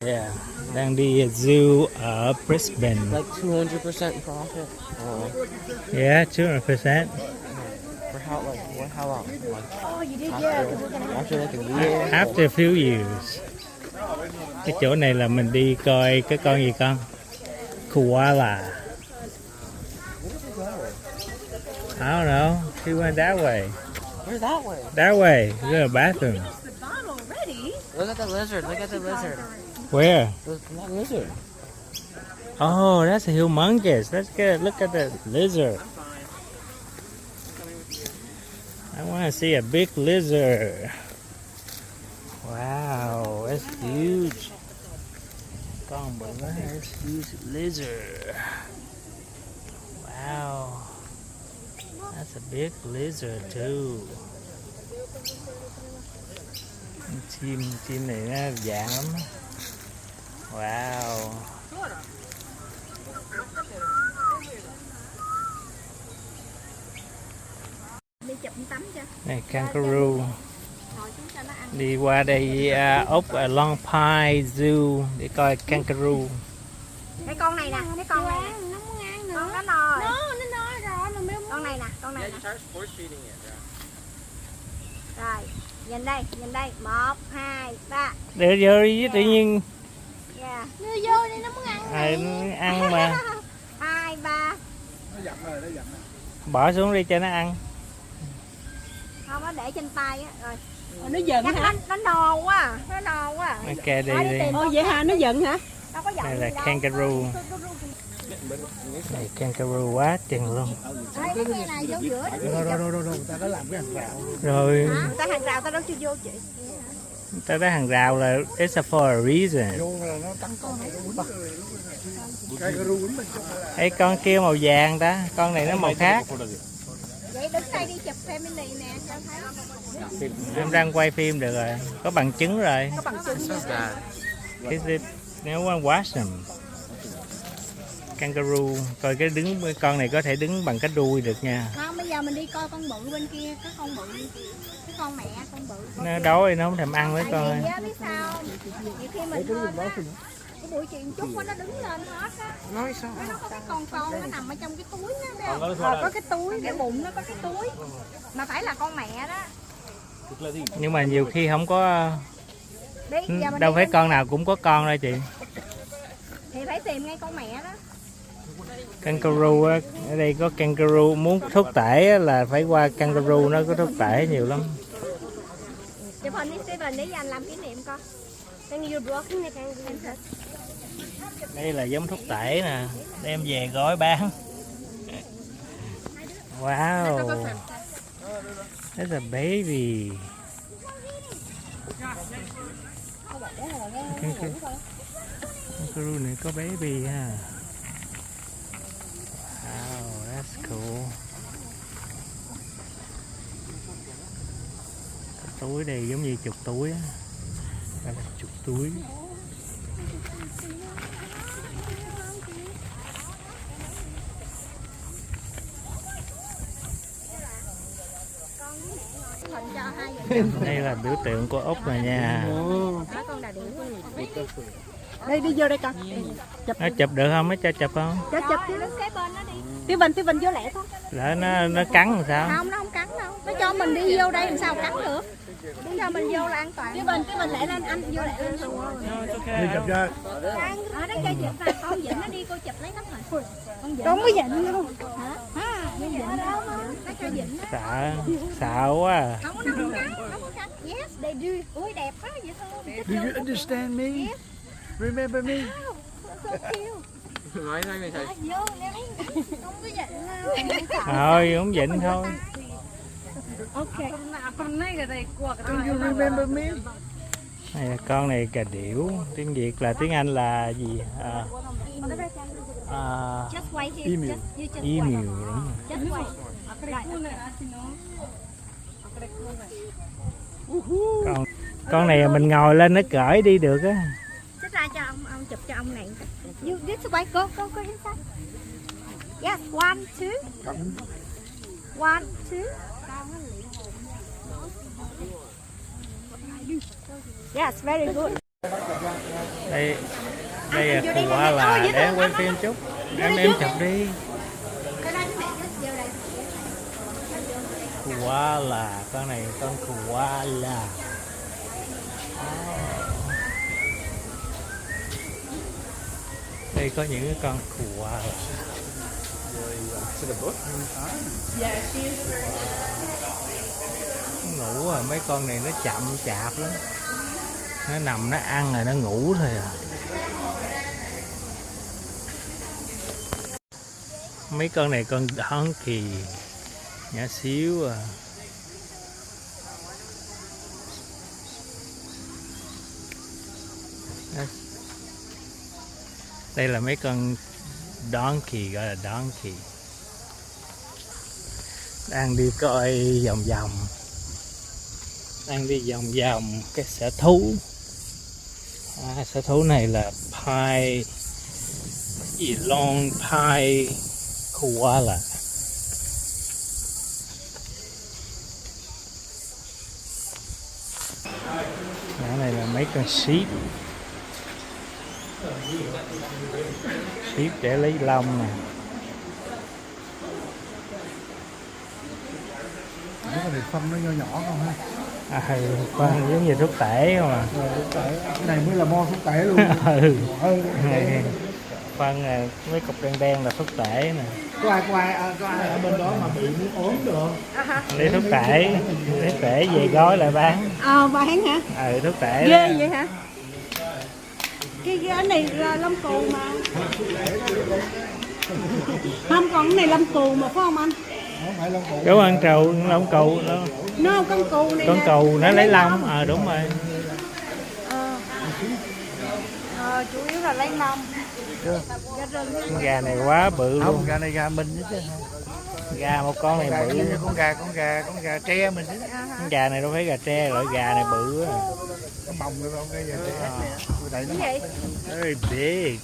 Yeah, đang đi zoo ở Brisbane. Like 200% profit. Yeah, 200%. For how how long? Oh, you did, yeah. After like a year. After a few years. Cái chỗ này là mình đi coi cái con gì con? Koala. I don't know. She went that way. Where's that way? That way. There's a bathroom. Look at the lizard. Look at the lizard. Where? That lizard. Oh, that's a humongous. Let's get look at the lizard. I want to see a big lizard. Wow, that's huge. Con bự quá, that's huge lizard. Wow, that's a big lizard too. Chim này nó dạng lắm. Wow. Đi chụp tắm cho. Này kangaroo. Đi qua đây ốc ở Long Pie Zoo để coi kangaroo. Cái con này nè, cái con này nè. Nó muốn ăn nữa. Con nó no rồi. Nó no rồi mà mấy con này nè, con này nè. Rồi, nhìn đây, 1, 2, 3. Để vô đi tự nhiên. Yeah. Đưa vô đi, nó muốn ăn. Ăn mà. 2, 3. Bỏ xuống đi cho nó ăn. Không, nó để trên tay á, rồi. Nó giận hả? Nó no quá, nó no quá. Ok đi đi. Ồ vậy hả? Nó giận hả? Đâu có giận. Đây là kangaroo. Này kangaroo quá chừng luôn. Cái kia này vô giữa. Đâu, ta đã làm cái hàng rào. Rồi. Ta hàng rào ta đâu chưa vô chị. Ta thấy hàng rào là it's for a reason. Vô là nó tấn công nó quýnh. Kangaroo quýnh mình. Ấy con kia màu vàng ta, con này nó màu khác. Vậy đứng đây đi chụp family nè, cho thấy. Em đang quay phim được rồi, có bằng chứng rồi. Có bằng chứng. Nếu quan watch them. Kangaroo, coi cái đứng con này có thể đứng bằng cái đuôi được nha. Không, bây giờ mình đi coi con bự bên kia, cái con bự, cái con mẹ, con bự. Nó đói nó không thèm ăn với con. Tại vì biết sao? Nhiều khi mình lên á, cái bụi chuyện chút nó đứng lên hết á. Nói sao? Nó có cái con nó nằm ở trong cái túi đó, thấy không? Có cái túi, cái bụng nó có cái túi. Mà phải là con mẹ đó. Nhưng mà nhiều khi không có. Đi, giờ mình Đâu đi phải lên. con nào cũng có con đâu chị. Thì phải tìm ngay con mẹ đó. Kangaroo á, ở đây có kangaroo, muốn thuốc tể á, là phải qua kangaroo, nó có thuốc tể nhiều lắm. Chụp hình đi Steven để anh làm kỷ niệm con. Đây là giống thuốc tể nè, đem về gói bán. Wow, that's a baby. Kangaroo này có baby ha. Wow, that's cool. Cái túi đây giống như chục túi á. Đây là chục túi. Đây là biểu tượng của Úc rồi nha. Đây đi vô đây con. Nó chụp được không? Nó cho chụp không? Cho chụp chứ. Tiêu Bình vô lẹ thôi. Lỡ nó cắn làm sao? Không, nó không cắn đâu. Nó cho mình đi vô đây làm sao cắn được. Nó cho mình vô là an toàn. Tiêu Bình lẹ lên, anh vô lẹ lên. Đi chụp cho. Ở đó chơi chụp ra, con Vịnh nó đi cô chụp lấy tấm hình. Con có Vịnh luôn. Hả? Vịnh đâu mà. Nó cho Vịnh đó. Sợ quá à. Không có cắn, không có cắn. Yes, they do. Ui đẹp quá vậy thôi. Do you understand me? Remember me? So cute. Nói sao mình thấy? Vô nè. Không có Vịnh đâu. Thôi, không vịnh thôi. Ok. Do you remember me? Này là con này cà điểu, tiếng Việt là tiếng Anh là gì? Just wait here. Emu. Just, you just Emu wait. đúng rồi. Just wait. Right. Con này mình ngồi lên nó cởi đi được á. Xích ra cho ông chụp cho ông này. You just wait, go inside. Yes, 1, 2. 1, 2. Yes, very good. Đây đây là koala, để em quay phim chút, em chụp đi. Koala, con này con koala. Đây có những cái con koala. Ngủ à, mấy con này nó chậm chạp lắm, nó nằm nó ăn rồi nó ngủ thôi à. Mấy con này con donkey nhỏ xíu à. Đây là mấy con donkey, gọi là donkey, đang đi coi vòng vòng, đang đi vòng vòng cái sở thú. Sở thú này là Pi Long Pi koala. Cái này là mấy con sheep, sheep để lấy lông nè. Mấy con này phân nó nho nhỏ không ha? Con giống như thuốc tể không à. Cái này mới là mo thuốc tể luôn. Phân mấy cục đen đen là thuốc tể nè. Có ai ở bên đó mà bị muốn ốm được? Lấy thuốc tể về gói lại bán. Bán hả? Thuốc tể Ghê vậy hả? Cái này là lâm cù mà. Không, còn cái này lâm cù mà phải không anh? Không phải lông cù. Đúng, ăn trầu lông cù đó. No, con cù này. Con cù nó lấy lông. Đúng rồi. Chủ yếu là lấy lông. Con gà này quá bự luôn. Không, gà này gà mình chứ. Gà một con này bự. Con gà tre mình chứ. Con gà này đâu phải gà tre, loại gà này bự á. Nó bồng rồi không, cái gà tre. Cái gì? Very big.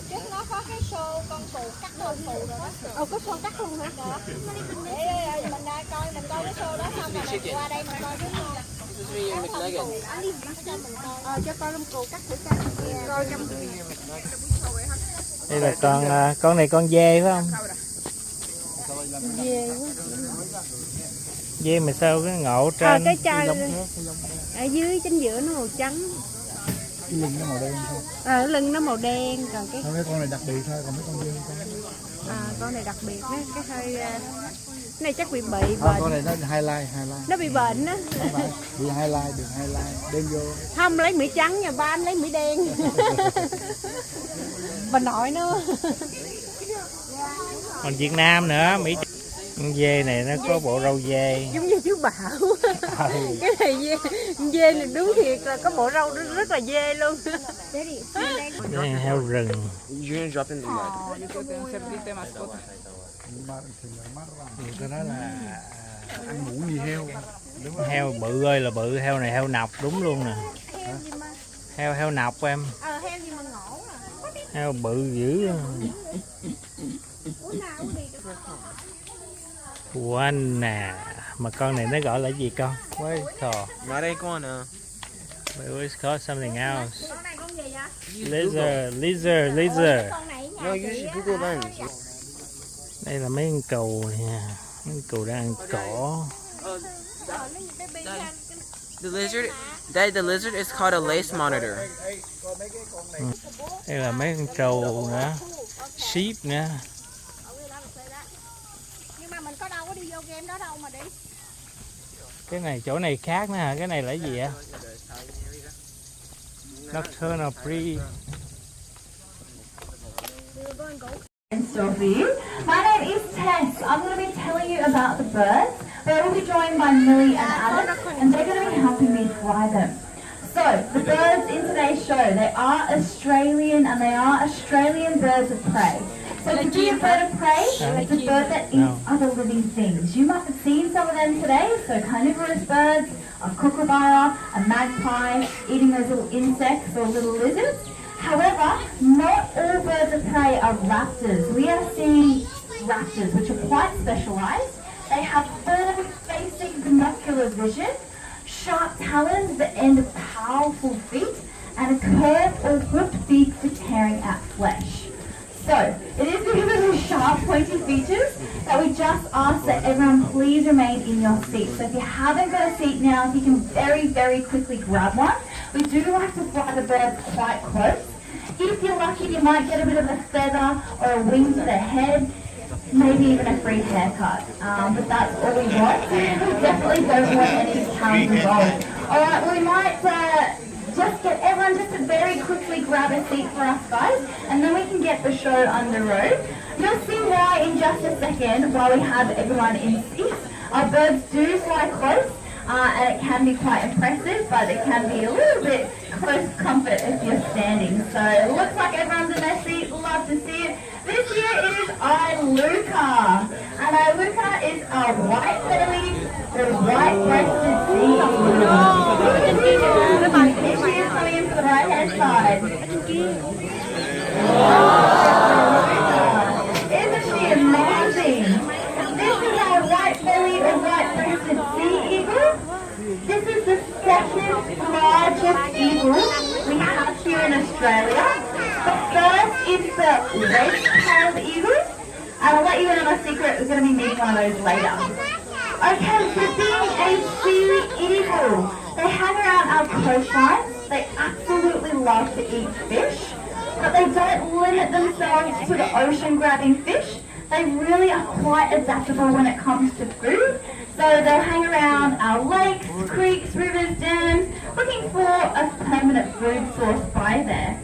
Chứ nó có cái show con cù cắt con cù rồi đó. Có show cắt luôn hả? Để mình coi cái show đó xong rồi mình qua đây mình coi đúng không? Cho coi lâm cù cắt thử coi trong. Đây là con này con dê phải không? Dê quá. Dê mà sao cái ngộ trên Cái chai ở dưới chính giữa nó màu trắng. Cái lưng nó màu đen thôi. Lưng nó màu đen, còn cái Mấy con này đặc biệt thôi, còn mấy con dê con. Con này đặc biệt á, cái hơi cái này chắc bị bệnh. Con này nó highlight. Nó bị bệnh á. Bị highlight, được highlight đem vô. Không lấy Mỹ trắng nha, ba anh lấy Mỹ đen. Bà nội nó. Còn Việt Nam nữa, Mỹ con dê này nó có bộ râu dê. Giống như chú Bảo. Cái này dê này đúng thiệt là có bộ râu rất là dê luôn. Đây là heo rừng. Cái đó là ăn ngủ như heo. Đúng rồi. Heo bự ơi là bự, heo này heo nọc đúng luôn nè. Heo nọc em. Heo gì mà ngổ à. Heo bự dữ. One nè, mà con này nó gọi là gì con? What is called? Not iguana. But it's called something else. Con này con gì vậy? Lizard. Con này No, you should Google lens. Đây là mấy con cừu nè, mấy con cừu đang ăn cỏ. The lizard, the lizard is called a lace monitor. Đây là mấy con trâu nữa, sheep nữa. Nhưng mà mình có đâu có đi vô game đó đâu mà đi. Cái này chỗ này khác nữa hả? Cái này là cái gì ạ? Nocturnal Breed. For you. My name is Tess. I'm going to be telling you about the birds. They will be joined by Millie and Alice, and they're going to be helping me fly them. So, the birds in today's show, they are Australian, and they are Australian birds of prey. So to be a bird of prey, it's a bird that eats other living things. You might have seen some of them today, so carnivorous birds, a kookaburra, a magpie, eating those little insects or little lizards. However, not all birds of prey are raptors. We are seeing raptors, which are quite specialised. They have forward-facing binocular vision, sharp talons that end of powerful feet, and a curved or hooked beak for tearing at flesh. So, it is because of those sharp, pointy features that we just ask that everyone please remain in your seat. So if you haven't got a seat now, if you can very, very quickly grab one. We do like to fly the birds quite close. If you're lucky, you might get a bit of a feather or a wing to the head, maybe even a free haircut. But that's all we want. We definitely don't want any challenges on. Alright, we might just get everyone just to very quickly grab a seat for us guys, and then we can get the show on the road. You'll see why in just a second while we have everyone in seats. Our birds do fly close, and it can be quite impressive, but it can be a little bit close comfort if you're standing. So it looks like everyone's in their seat. Love to see it. This year it is Iluka, and Iluka is a white-bellied or white-breasted sea. She is coming in for the right-hand side. Isn't she amazing? This is our white-bellied or white-breasted sea eagle. This is the second largest eagle we have here in Australia. The first is the red-tailed eagle, and I'll let you in on a secret, we're going to be meeting one of those later. Okay, so being a sea eagle, they hang around our coastlines, they absolutely love to eat fish, but they don't limit themselves to the ocean grabbing fish. They really are quite adaptable when it comes to food. So they'll hang around our lakes, creeks, rivers, dams, looking for a permanent food source by there.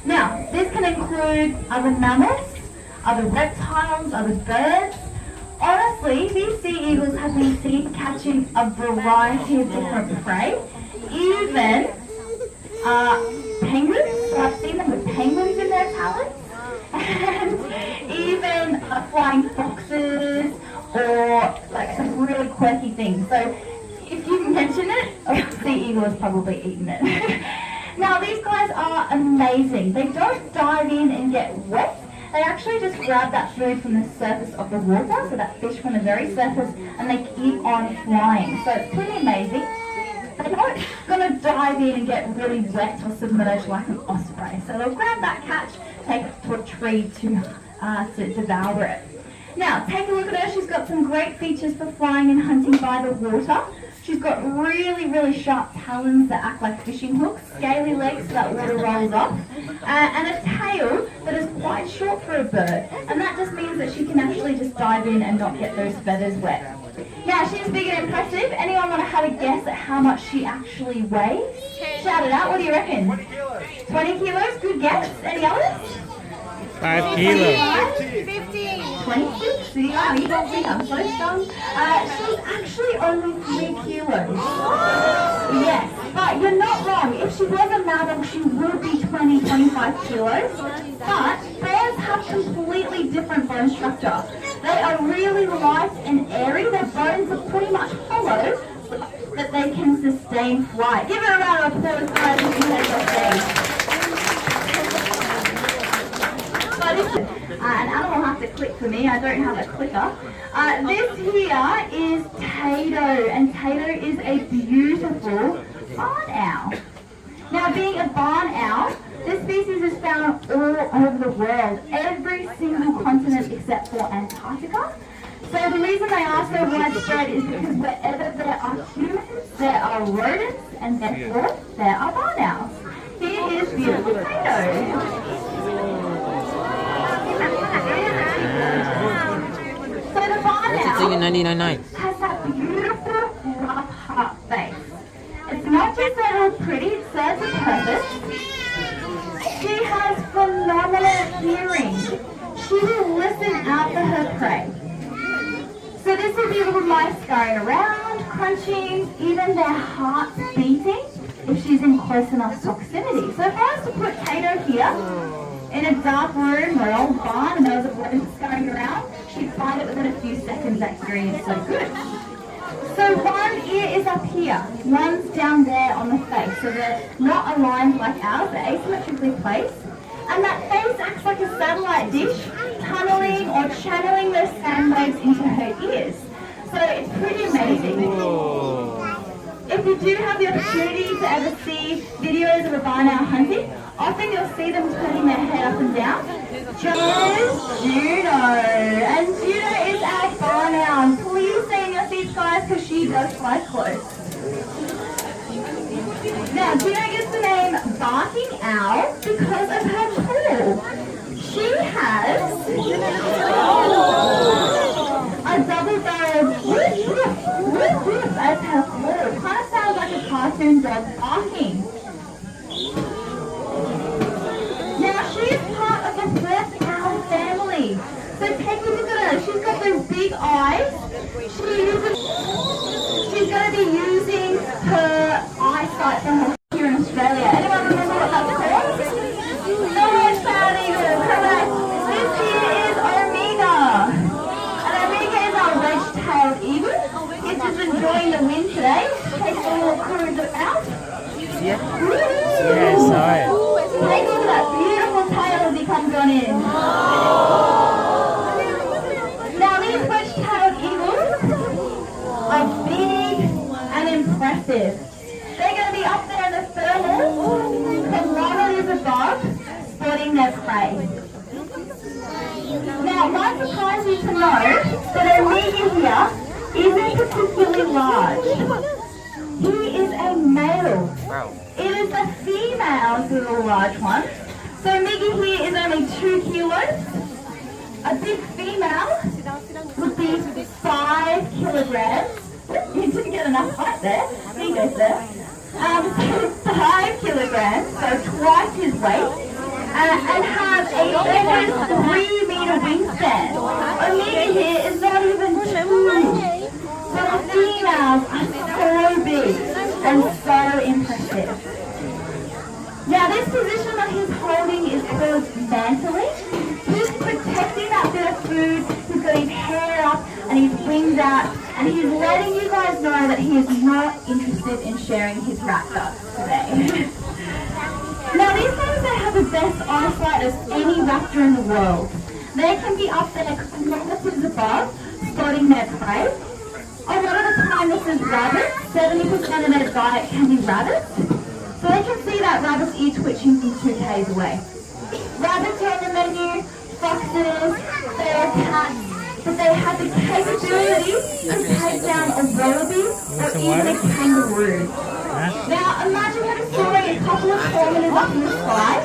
Now, this can include other mammals, other reptiles, other birds. Honestly, these sea eagles have been seen catching a variety of different prey, even penguins. So I've seen them with penguins in their talons, and even flying foxes, or like some really quirky things. So if you mention it, a sea eagle has probably eaten it. Now these guys are amazing. They don't dive in and get wet. They actually just grab that food from the surface of the water, so that fish from the very surface, and they keep on flying. So it's pretty amazing. They're not going to dive in and get really wet or submerged like an osprey. So they'll grab that catch, take it to a tree to devour it. Now, take a look at her. She's got some great features for flying and hunting by the water. She's got really, really sharp talons that act like fishing hooks, scaly legs so that water rolls off, and a tail that is quite short for a bird. And that just means that she can actually just dive in and not get those feathers wet. Now, she's big and impressive. Anyone want to have a guess at how much she actually weighs? Shout it out. What do you reckon? 20 kilos. 20 kilos? Good guess. Any others? 5 kilos. 15. 26? See, I'm so strong. She's actually only 3 kilos. Yes, but you're not wrong. If she was a mammal, she would be 20-25 kilos. But birds have completely different bone structure. They are really light and airy. Their bones are pretty much hollow, but they can sustain flight. Give her a round of applause, guys, if you take your stage. An animal has to click for me. I don't have a clicker. This here is Tato, and Tato is a beautiful barn owl. Now, being a barn owl, this species is found all over the world, every single continent except for Antarctica. So the reason they are so widespread is because wherever there are humans, there are rodents, and therefore there are barn owls. Here is beautiful Tato. So the barn owl has that beautiful rough heart face. It's not just that it's pretty, it serves a purpose. She has phenomenal hearing. She will listen out for her prey. So this will be little mice scurrying around, crunching, even their hearts beating if she's in close enough proximity. So if I was to put Tato here, in a dark room or an old barn and there was a rodent scurrying around, she'd find it within a few seconds. That hearing is so good. So one ear is up here, one's down there on the face. So they're not aligned like ours, they're asymmetrically placed. And that face acts like a satellite dish, tunneling or channeling those sound waves into her ears. So it's pretty amazing. If you do have the opportunity to ever see videos of a barn owl hunting, often you'll see them turning their head up and down. There's Juno, and Juno is our barn owl. Please stay in your seats, guys, because she does fly close. Now, Juno gets the name Barking Owl because of her call. She has a double-barreled whoop, whoop, whoop as her call. Kind of sounds like a cartoon dog barking. Now, she is part of the first owl family. So take a look at her. She's got those big eyes. She's going to be using her eyesight from her here in Australia. Anyone remember what that's called? Norwich Proud Eagle, correct. This here is Omega. And Omega is our wedge-tailed eagle. It's just enjoying the wind today. Take a little cruise out. Yeah, sorry. Take a look at that beautiful tail as he comes on in. Now these wedge-tailed eagles are big and impressive. They're going to be up there in the thermal, kilometers above, spotting their prey. Now, it might surprise you to know that Omega here isn't particularly large. He is a male. It is the females that are the large ones. So Omega here is only 2 kilos. A big female would be 5 kilograms. You didn't get enough height there. He goes there. 5 kilograms, so twice his weight, and has a almost 3-meter wingspan. Omega here is not even 2. So the females are so big and so impressive. Now this position that he's holding is called mantling. He's protecting that bit of food. He's got his hair up and his wings out, and he's letting you guys know that he is not interested in sharing his raptor today. Now these things, they have the best eyesight of any raptor in the world. They can be up there kilometers above, spotting their prey. A lot of the time this is rabbits. 70% of their diet can be rabbits. So they can see that rabbit's ear twitching from 2 k's away. Rabbits are on the menu, foxes, feral cats, but they have the capability to take down a wallaby or even a kangaroo. Now imagine having soaring a couple of kilometers up in the sky.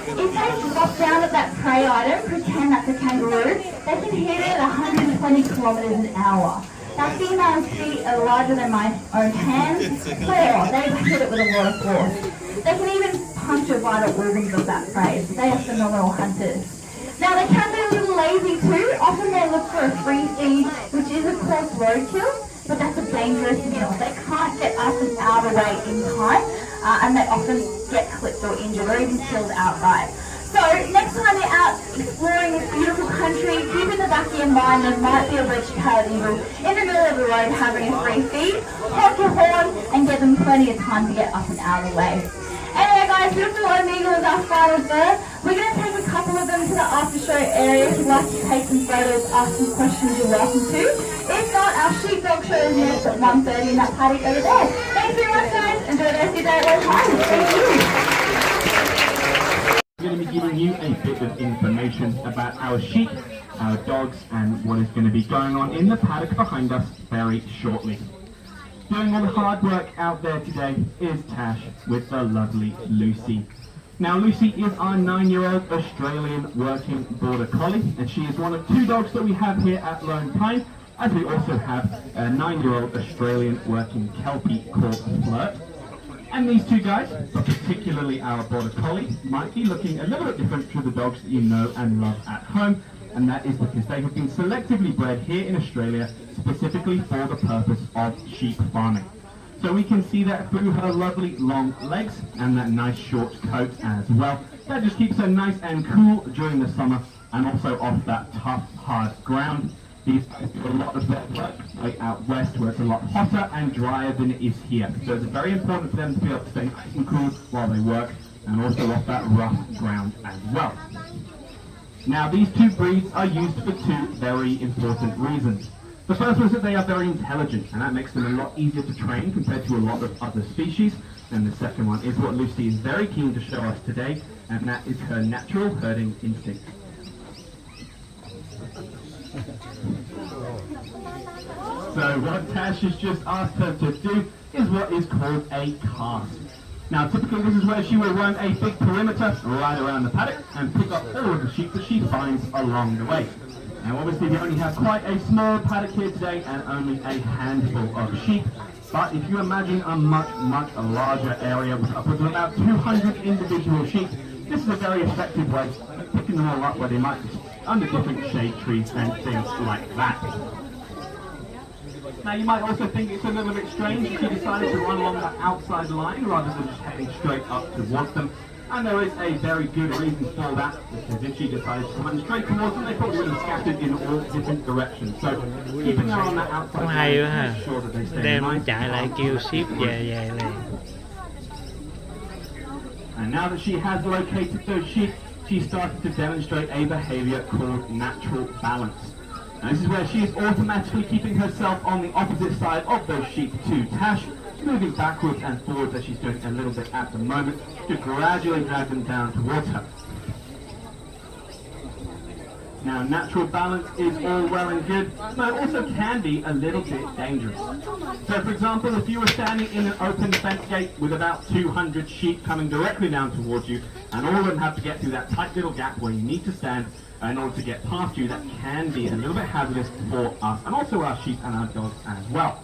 If they drop down at that prey item, pretend that's a kangaroo, they can hit it at 120 kilometers an hour. Now females' feet are larger than my own hands, so they hit it with a lot of force. They can even puncture vital organs of that prey. They are phenomenal hunters. Now they can be a little lazy too. Often they look for a free feed, which is of course roadkill, but that's a dangerous meal. They can't get up and out of the way in time, and they often get clipped or injured or even killed outright. So next time you're out exploring this beautiful country, keep in the back of your mind there might be a wedge-tailed eagle in the middle of the road having a free feed. Honk your horn and give them plenty of time to get up and out of the way. Anyway guys, beautiful Omega is our final bird. We're going to take a couple of them to the after show area. If you'd like to take some photos, ask some questions, you're welcome to. If not, our sheepdog show is next at 1:30 in that paddock over there. Thanks very much guys. Enjoy the rest of your day at Low Tide. Thank you. We're going to be giving you a bit of information about our sheep, our dogs, and what is going to be going on in the paddock behind us very shortly. Doing all the hard work out there today is Tash with the lovely Lucy. Now Lucy is our 9-year-old Australian working border collie, and she is one of 2 dogs that we have here at Lone Pine, as we also have a 9-year-old Australian working Kelpie called Flirt. And these 2 guys, but particularly our border collie, might be looking a little bit different to the dogs that you know and love at home, and that is because they have been selectively bred here in Australia specifically for the purpose of sheep farming. So we can see that through her lovely long legs and that nice short coat as well. That just keeps her nice and cool during the summer, and also off that tough, hard ground. These guys do a lot of their work like out west where it's a lot hotter and drier than it is here. So it's very important for them to be able to stay nice and cool while they work, and also off that rough ground as well. Now these 2 breeds are used for 2 very important reasons. The first was that they are very intelligent, and that makes them a lot easier to train compared to a lot of other species. And the second one is what Lucy is very keen to show us today, and that is her natural herding instinct. So what Tash has just asked her to do is what is called a cast. Now typically this is where she will run a big perimeter right around the paddock and pick up all of the sheep that she finds along the way. Now obviously we only have quite a small paddock here today and only a handful of sheep, but if you imagine a much larger area with upwards of about 200 individual sheep, this is a very effective way of picking them all up where they might be under different shade trees and things like that. Now you might also think it's a little bit strange if she decided to run along that outside line rather than just heading straight up towards them. And there is a very good reason for that, because if she decided to run straight towards them, they probably would have scattered in all different directions. So keeping her on that outside Cũng hay quá ha. line, make sure that they stay Đem nice chạy and lại calm. kêu ship về liền. And now that she has located those sheep, she started to demonstrate a behavior called natural balance. Now this is where she is automatically keeping herself on the opposite side of those sheep to Tash, moving backwards and forwards as she's doing a little bit at the moment to gradually drag them down towards her. Now natural balance is all well and good, but it also can be a little bit dangerous. So for example, if you were standing in an open fence gate with about 200 sheep coming directly down towards you, and all of them have to get through that tight little gap where you need to stand in order to get past you, that can be a little bit hazardous for us and also our sheep and our dogs as well.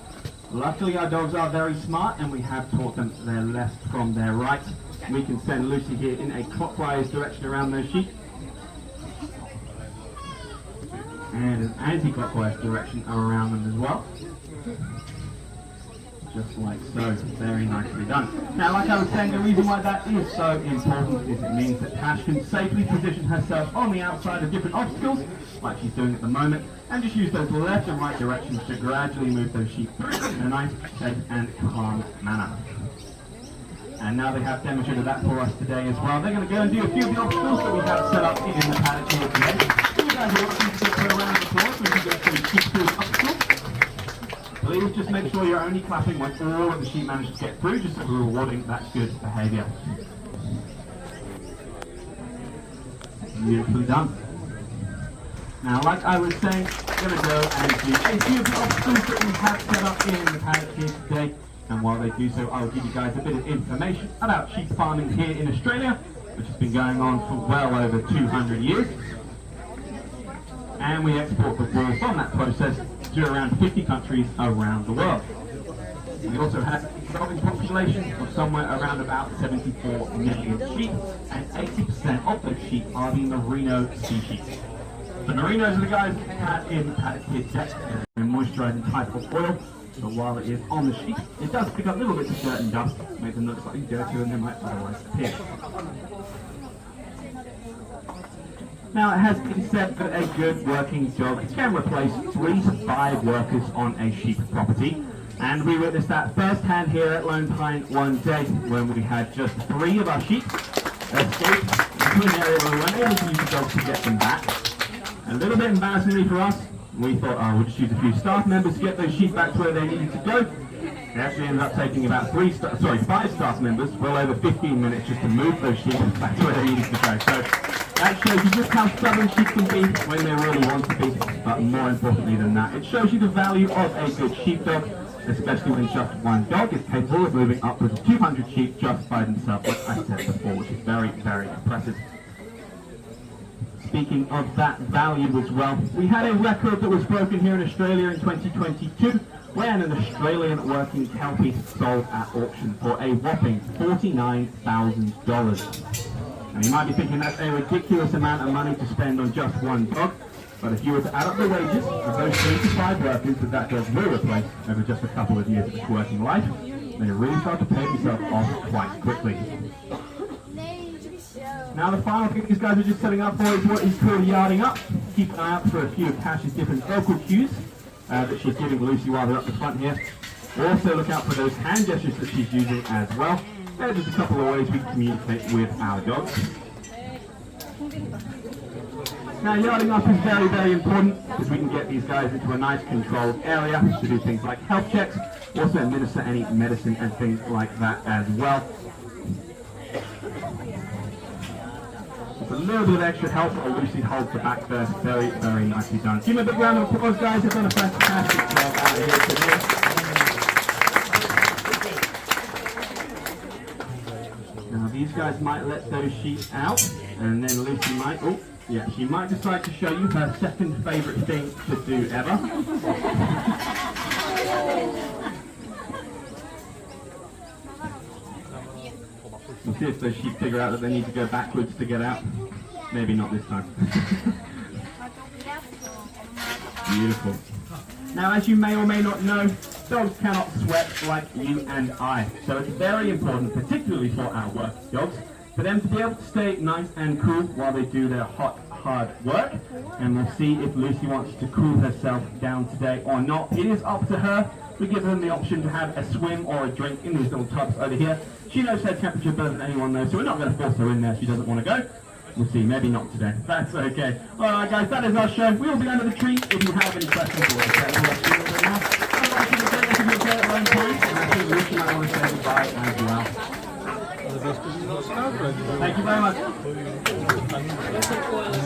Luckily our dogs are very smart and we have taught them their left from their right. We can send Lucy here in a clockwise direction around those sheep and an anti-clockwise direction around them as well. Just like so, very nicely done. Now like I was saying, the reason why that is so important is it means that Tash can safely position herself on the outside of different obstacles, like she's doing at the moment, and just use those left and right directions to gradually move those sheep through in a nice, safe and calm manner. And now they have demonstrated that for us today as well. They're going to go and do a few of the obstacles that we have set up in the paddock here today. So you guys are watching to put around the floor so we can go through the sheep through obstacles. Please just make sure you're only clapping when all of the sheep manage to get through, just so we're rewarding that good behaviour. Beautifully done. Now, like I was saying, we're going to go and do a few of the obstacles that we have set up in the paddock here today. And while they do so, I'll give you guys a bit of information about sheep farming here in Australia, which has been going on for well over 200 years. And we export the wool from that process to around 50 countries around the world. We also have a growing population of somewhere around about 74 million sheep, and 80% of those sheep are the merino species. The merinos are the guys that have in paddock here today, a moisturising type of oil, so while it is on the sheep, it does pick up little bits of dirt and dust, make them look slightly dirtier than they might otherwise appear. Now it has been said that a good working dog can replace 3 to 5 workers on a sheep property, and we witnessed that firsthand here at Lone Pine one day when we had just 3 of our sheep escape into an area where we weren't able to use the dogs to get them back. A little bit embarrassingly for us, we thought, oh, we'll just use a few staff members to get those sheep back to where they needed to go. It actually ended up taking about 5 staff members, well over 15 minutes just to move those sheep back to where they needed to go. So that shows you just how stubborn sheep can be when they really want to be, but more importantly than that, it shows you the value of a good sheepdog, especially when just one dog is capable of moving upwards of 200 sheep just by themselves, like I said before, which is very, very impressive. Speaking of that value as well, we had a record that was broken here in Australia in 2022 when an Australian working kelpie sold at auction for a whopping $49,000. And you might be thinking that's a ridiculous amount of money to spend on just one dog, but if you were to add up the wages of those 3 to 5 workers that that dog will replace over just a couple of years of its working life, then it really starts to pay itself off quite quickly. Now the final thing these guys are just setting up for is what is called yarding up. Keep an eye out for a few of Tash's different vocal cues that she's giving Lucy while they're up the front here. Also look out for those hand gestures that she's using as well. They're just a couple of ways we can communicate with our dogs. Now, yarding up is very, very important because we can get these guys into a nice controlled area to do things like health checks, also administer any medicine and things like that as well. With a little bit of extra help, Lucy holds the back there. Very, very nicely done. Give me a big round of applause, guys. They've done a fantastic job out here today. Now, these guys might let those sheep out, and then Lucy might, oh, yeah, she might decide to show you her second favourite thing to do ever. We'll see if those sheep figure out that they need to go backwards to get out. Maybe not this time. Beautiful. Now, as you may or may not know, dogs cannot sweat like you and I. So it's very important, particularly for our work dogs, for them to be able to stay nice and cool while they do their hot, hard work. And we'll see if Lucy wants to cool herself down today or not. It is up to her. We give them the option to have a swim or a drink in these little tubs over here. She knows her temperature better than anyone knows, so we're not going to force her in there if she doesn't want to go. We'll see, maybe not today. That's okay. Alright guys, that is our show. We will be under the tree if you have any questions for us. And Lucy might want to say goodbye as well. Thank you very much.